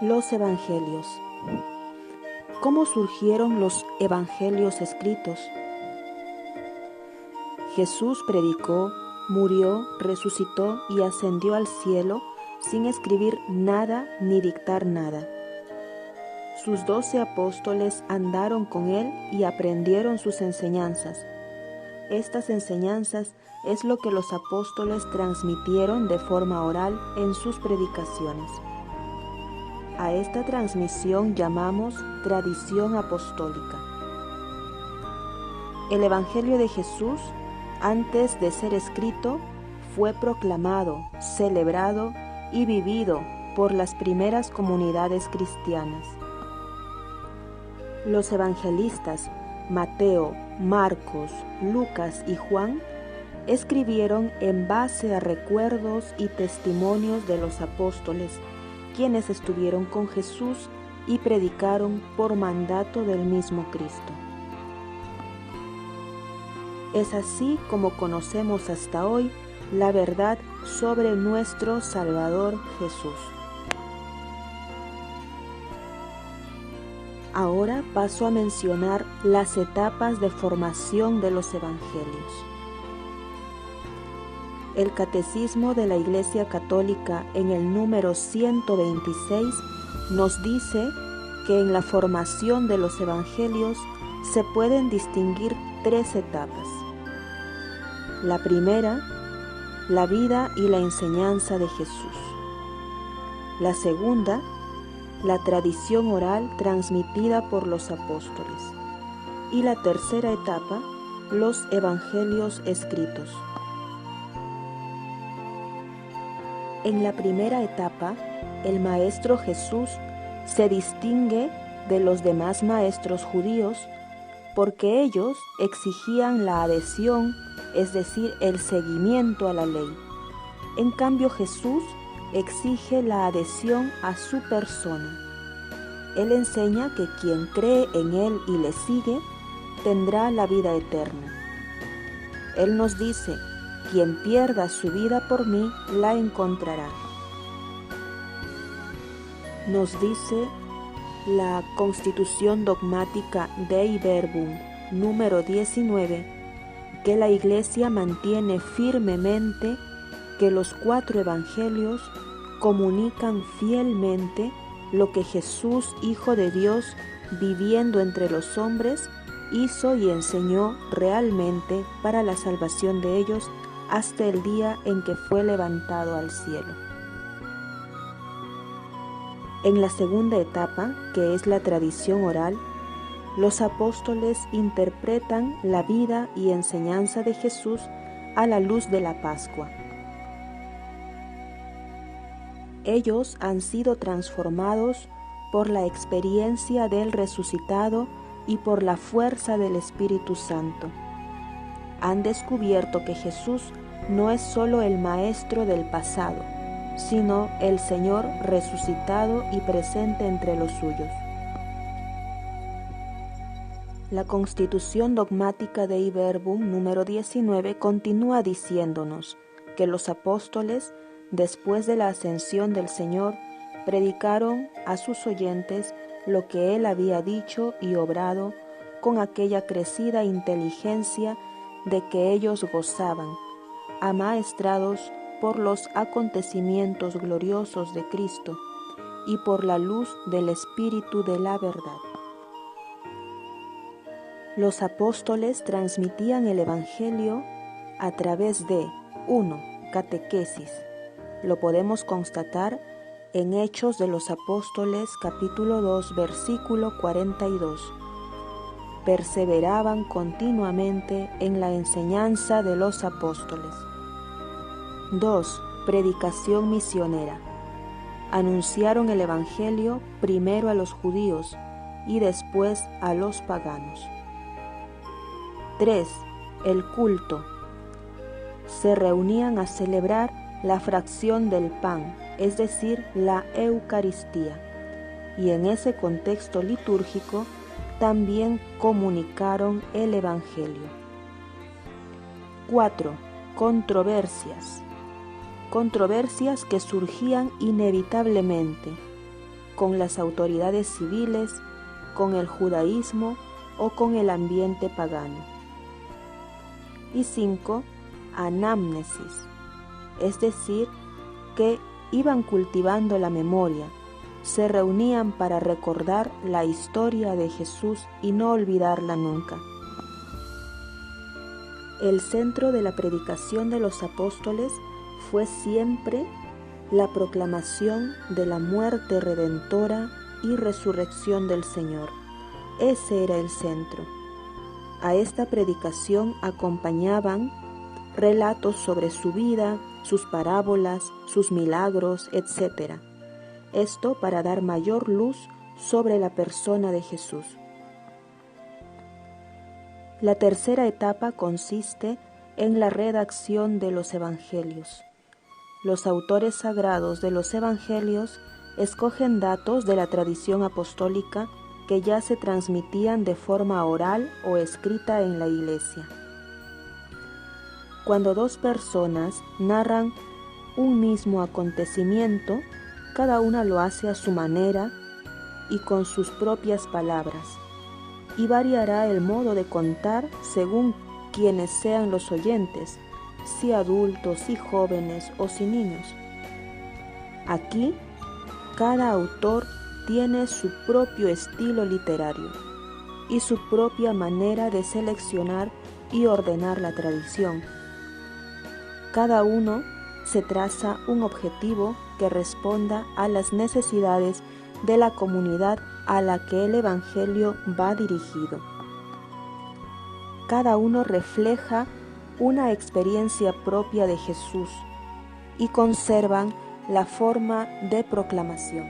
Los Evangelios. ¿Cómo surgieron los Evangelios escritos? Jesús predicó, murió, resucitó y ascendió al cielo sin escribir nada ni dictar nada. Sus 12 apóstoles andaron con él y aprendieron sus enseñanzas. Estas enseñanzas es lo que los apóstoles transmitieron de forma oral en sus predicaciones. A esta transmisión llamamos tradición apostólica. El Evangelio de Jesús, antes de ser escrito, fue proclamado, celebrado y vivido por las primeras comunidades cristianas. Los evangelistas Mateo, Marcos, Lucas y Juan escribieron en base a recuerdos y testimonios de los apóstoles, quienes estuvieron con Jesús y predicaron por mandato del mismo Cristo. Es así como conocemos hasta hoy la verdad sobre nuestro Salvador Jesús. Ahora paso a mencionar las etapas de formación de los evangelios. El Catecismo de la Iglesia Católica en el número 126 nos dice que en la formación de los evangelios se pueden distinguir 3 etapas. La primera, la vida y la enseñanza de Jesús. La segunda, la tradición oral transmitida por los apóstoles. Y la tercera etapa, los evangelios escritos. En la primera etapa, el Maestro Jesús se distingue de los demás maestros judíos porque ellos exigían la adhesión, es decir, el seguimiento a la ley. En cambio, Jesús exige la adhesión a su persona. Él enseña que quien cree en Él y le sigue, tendrá la vida eterna. Él nos dice: quien pierda su vida por mí, la encontrará. Nos dice la Constitución Dogmática Dei Verbum número 19 que la Iglesia mantiene firmemente que los 4 evangelios comunican fielmente lo que Jesús, Hijo de Dios, viviendo entre los hombres, hizo y enseñó realmente para la salvación de ellos hasta el día en que fue levantado al cielo. En la segunda etapa, que es la tradición oral, los apóstoles interpretan la vida y enseñanza de Jesús a la luz de la Pascua. Ellos han sido transformados por la experiencia del resucitado y por la fuerza del Espíritu Santo. Han descubierto que Jesús no es solo el Maestro del pasado, sino el Señor resucitado y presente entre los suyos. La Constitución Dogmática Dei Verbum número 19 continúa diciéndonos que los apóstoles, después de la ascensión del Señor, predicaron a sus oyentes lo que Él había dicho y obrado con aquella crecida inteligencia de que ellos gozaban, amaestrados por los acontecimientos gloriosos de Cristo y por la luz del Espíritu de la verdad. Los apóstoles transmitían el Evangelio a través de 1. Catequesis. Lo podemos constatar en Hechos de los Apóstoles, capítulo 2, versículo 42. Perseveraban continuamente en la enseñanza de los apóstoles. 2. Predicación misionera. Anunciaron el Evangelio primero a los judíos y después a los paganos. 3. El culto. Se reunían a celebrar la fracción del pan, es decir, la Eucaristía, y en ese contexto litúrgico también comunicaron el Evangelio. 4. Controversias. Controversias que surgían inevitablemente. con las autoridades civiles, con el judaísmo o con el ambiente pagano. Y 5. Anamnesis, es decir, que iban cultivando la memoria, se reunían para recordar la historia de Jesús y no olvidarla nunca. El centro de la predicación de los apóstoles fue siempre la proclamación de la muerte redentora y resurrección del Señor. Ese era el centro. A esta predicación acompañaban relatos sobre su vida, sus parábolas, sus milagros, etc. Esto para dar mayor luz sobre la persona de Jesús. La tercera etapa consiste en la redacción de los evangelios. Los autores sagrados de los evangelios escogen datos de la tradición apostólica que ya se transmitían de forma oral o escrita en la iglesia. Cuando dos personas narran un mismo acontecimiento, cada una lo hace a su manera y con sus propias palabras, y variará el modo de contar según quienes sean los oyentes, si adultos, si jóvenes o si niños. Aquí, cada autor tiene su propio estilo literario y su propia manera de seleccionar y ordenar la tradición. Cada uno se traza un objetivo que responda a las necesidades de la comunidad a la que el Evangelio va dirigido. Cada uno refleja una experiencia propia de Jesús y conservan la forma de proclamación.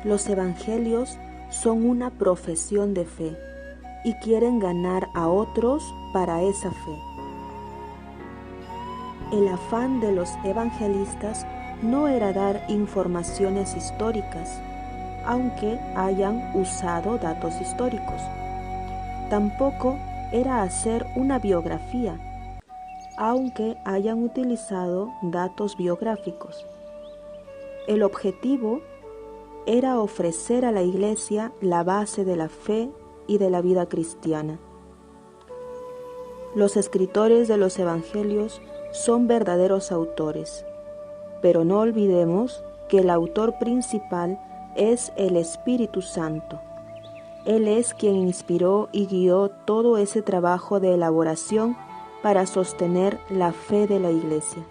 Los evangelios son una profesión de fe y quieren ganar a otros para esa fe. El afán de los evangelistas no era dar informaciones históricas, aunque hayan usado datos históricos. Tampoco era hacer una biografía, aunque hayan utilizado datos biográficos. El objetivo era ofrecer a la Iglesia la base de la fe y de la vida cristiana. Los escritores de los evangelios son verdaderos autores, pero no olvidemos que el autor principal es el Espíritu Santo. Él es quien inspiró y guió todo ese trabajo de elaboración para sostener la fe de la Iglesia.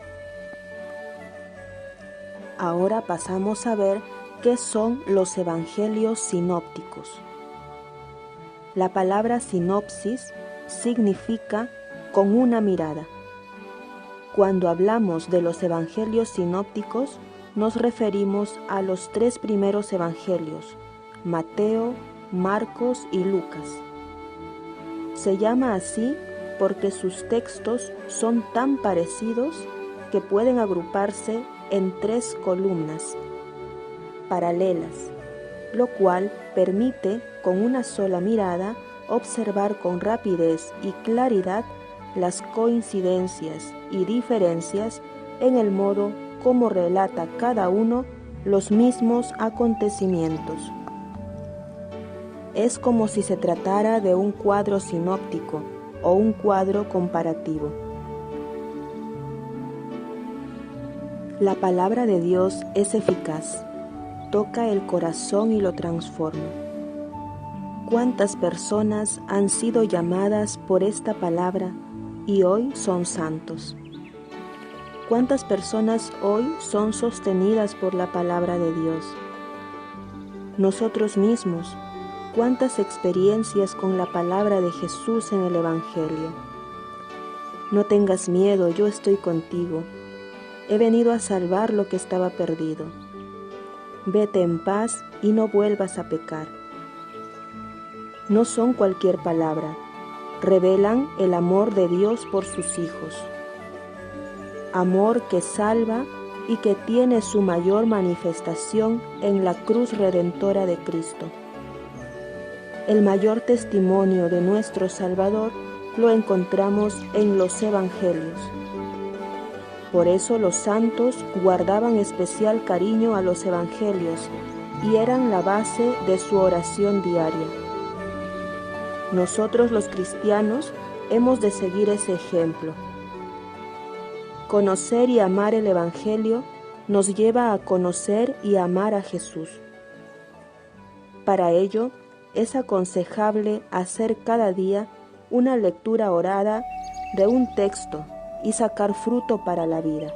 Ahora pasamos a ver qué son los evangelios sinópticos. La palabra sinopsis significa con una mirada. Cuando hablamos de los evangelios sinópticos, nos referimos a los 3 primeros evangelios, Mateo, Marcos y Lucas. Se llama así porque sus textos son tan parecidos que pueden agruparse en 3 columnas paralelas, lo cual permite con una sola mirada observar con rapidez y claridad las coincidencias y diferencias en el modo como relata cada uno los mismos acontecimientos. Es como si se tratara de un cuadro sinóptico o un cuadro comparativo. La palabra de Dios es eficaz, toca el corazón y lo transforma. ¿Cuántas personas han sido llamadas por esta palabra y hoy son santos? ¿Cuántas personas hoy son sostenidas por la palabra de Dios? Nosotros mismos, ¿cuántas experiencias con la palabra de Jesús en el Evangelio? No tengas miedo, yo estoy contigo. He venido a salvar lo que estaba perdido. Vete en paz y no vuelvas a pecar. No son cualquier palabra, revelan el amor de Dios por sus hijos. Amor que salva y que tiene su mayor manifestación en la cruz redentora de Cristo. El mayor testimonio de nuestro Salvador lo encontramos en los evangelios. Por eso los santos guardaban especial cariño a los evangelios y eran la base de su oración diaria. Nosotros los cristianos hemos de seguir ese ejemplo. Conocer y amar el Evangelio nos lleva a conocer y amar a Jesús. Para ello, es aconsejable hacer cada día una lectura orada de un texto y sacar fruto para la vida.